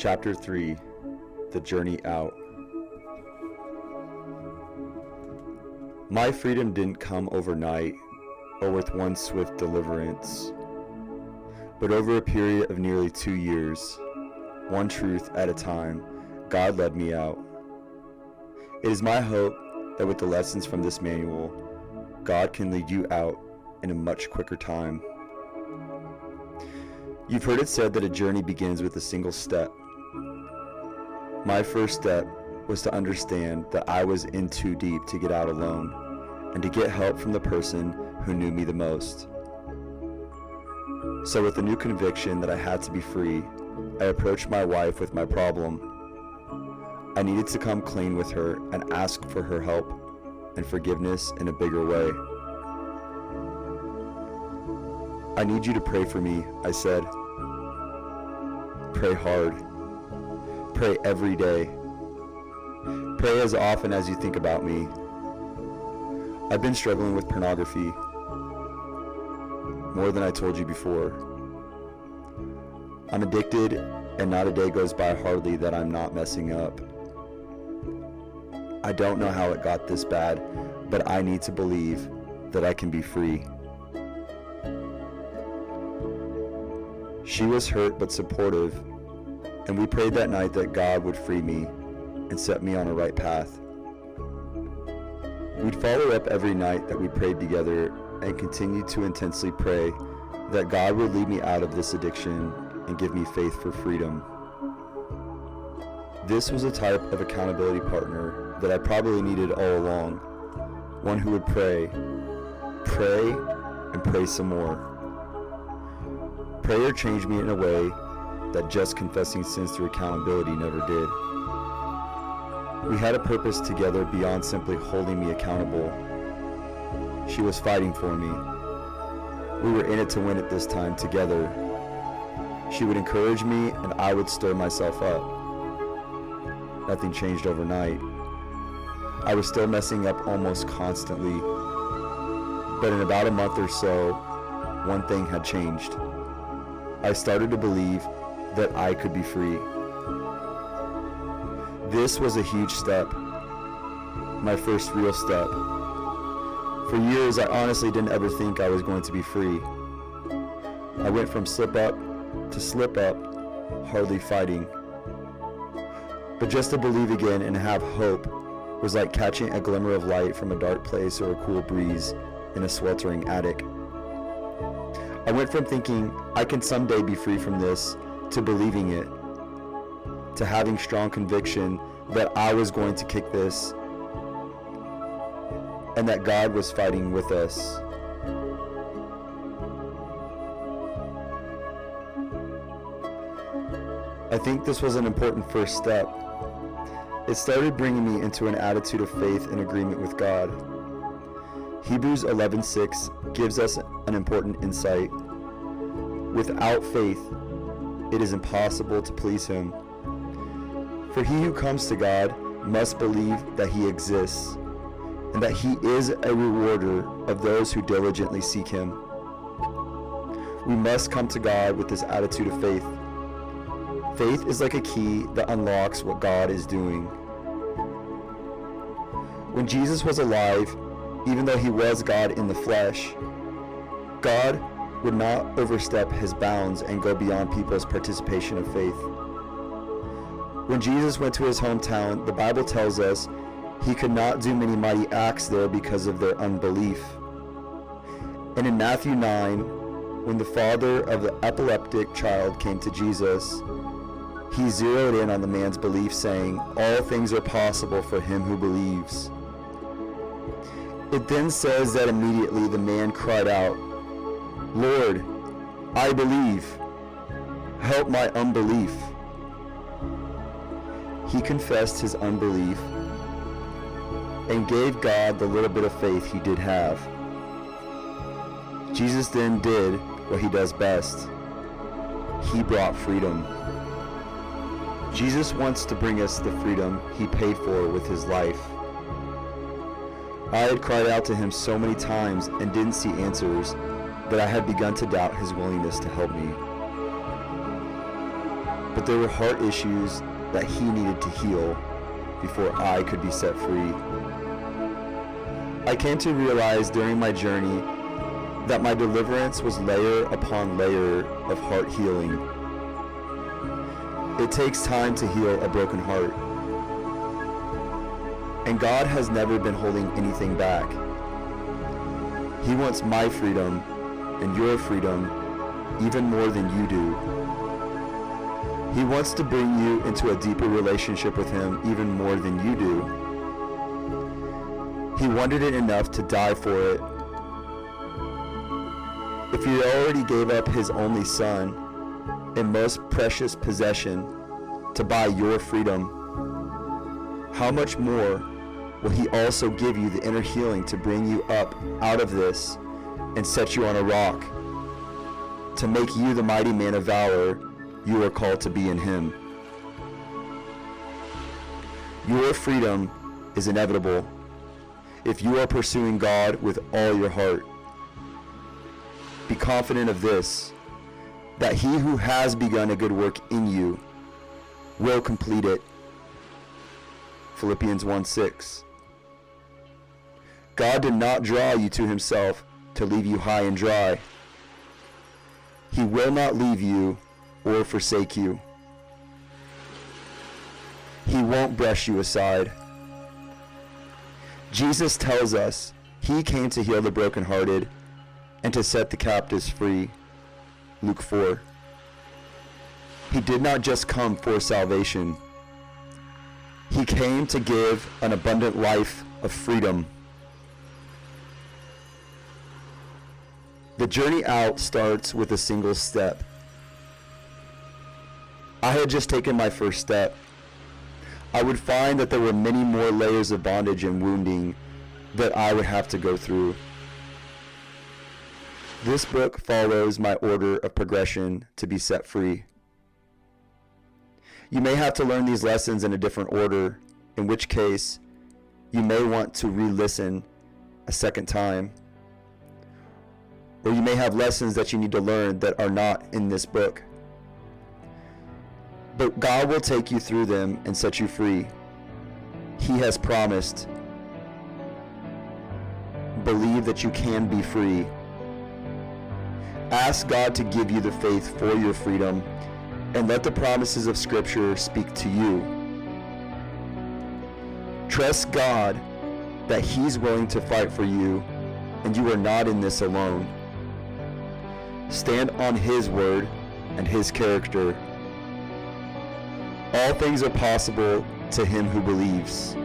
Chapter 3, The Journey Out. My freedom didn't come overnight or with one swift deliverance, but over a period of nearly 2 years, one truth at a time, God led me out. It is my hope that with the lessons from this manual, God can lead you out in a much quicker time. You've heard it said that a journey begins with a single step. My first step was to understand that I was in too deep to get out alone and to get help from the person who knew me the most. So with the new conviction that I had to be free, I approached my wife with my problem. I needed to come clean with her and ask for her help and forgiveness in a bigger way. I need you to pray for me, I said. Pray hard. Pray every day. Pray as often as you think about me. I've been struggling with pornography more than I told you before. I'm addicted, and not a day goes by hardly that I'm not messing up. I don't know how it got this bad, but I need to believe that I can be free. She was hurt but supportive, and we prayed that night that God would free me and set me on a right path. We'd follow up every night that we prayed together and continue to intensely pray that God would lead me out of this addiction and give me faith for freedom. This was a type of accountability partner that I probably needed all along. One who would pray, and pray some more. Prayer changed me in a way that just confessing sins through accountability never did. We had a purpose together beyond simply holding me accountable. She was fighting for me. We were in it to win it this time together. She would encourage me and I would stir myself up. Nothing changed overnight. I was still messing up almost constantly, but in about a month or so, one thing had changed. I started to believe that I could be free. This was a huge step, my first real step. For years, I honestly didn't ever think I was going to be free. I went from slip up to slip up, hardly fighting. But just to believe again and have hope was like catching a glimmer of light from a dark place or a cool breeze in a sweltering attic. I went from thinking I can someday be free from this to believing it, to having strong conviction that I was going to kick this and that God was fighting with us. I think this was an important first step. It started bringing me into an attitude of faith and agreement with God. Hebrews 11:6 gives us an important insight. Without faith, it is impossible to please Him. For he who comes to God must believe that He exists, and that He is a rewarder of those who diligently seek Him. We must come to God with this attitude of faith. Faith is like a key that unlocks what God is doing. When Jesus was alive, even though He was God in the flesh, God would not overstep His bounds and go beyond people's participation of faith. When Jesus went to His hometown, the Bible tells us He could not do many mighty acts there because of their unbelief. And in Matthew 9, when the father of the epileptic child came to Jesus, He zeroed in on the man's belief, saying, "All things are possible for him who believes." It then says that immediately the man cried out, "Lord, I believe. Help my unbelief." He confessed his unbelief and gave God the little bit of faith he did have. Jesus then did what He does best. He brought freedom. Jesus wants to bring us the freedom He paid for with His life. I had cried out to Him so many times and didn't see answers that I had begun to doubt His willingness to help me. but there were heart issues that he needed to heal before I could be set free. I came to realize during my journey that my deliverance was layer upon layer of heart healing. It takes time to heal a broken heart. And God has never been holding anything back. He wants my freedom and your freedom even more than you do. He wants to bring you into a deeper relationship with him even more than you do. He wanted it enough to die for it. If he already gave up his only son and most precious possession to buy your freedom, how much more will he also give you the inner healing to bring you up out of this and set you on a rock, to make you the mighty man of valor you are called to be in him. Your freedom is inevitable if you are pursuing God with all your heart. Be confident of this, that he who has begun a good work in you will complete it. Philippians 1:6. God did not draw you to himself to leave you high and dry. He will not leave you or forsake you. He won't brush you aside. Jesus tells us he came to heal the brokenhearted and to set the captives free. Luke 4. He did not just come for salvation. He came to give an abundant life of freedom. The journey out starts with a single step. I had just taken my first step. I would find that there were many more layers of bondage and wounding that I would have to go through. This book follows my order of progression to be set free. You may have to learn these lessons in a different order, in which case you may want to re-listen a second time. Or you may have lessons that you need to learn that are not in this book. But God will take you through them and set you free. He has promised. Believe that you can be free. Ask God to give you the faith for your freedom, and let the promises of Scripture speak to you. Trust God that he's willing to fight for you, and you are not in this alone. Stand on his word and his character. All things are possible to him who believes.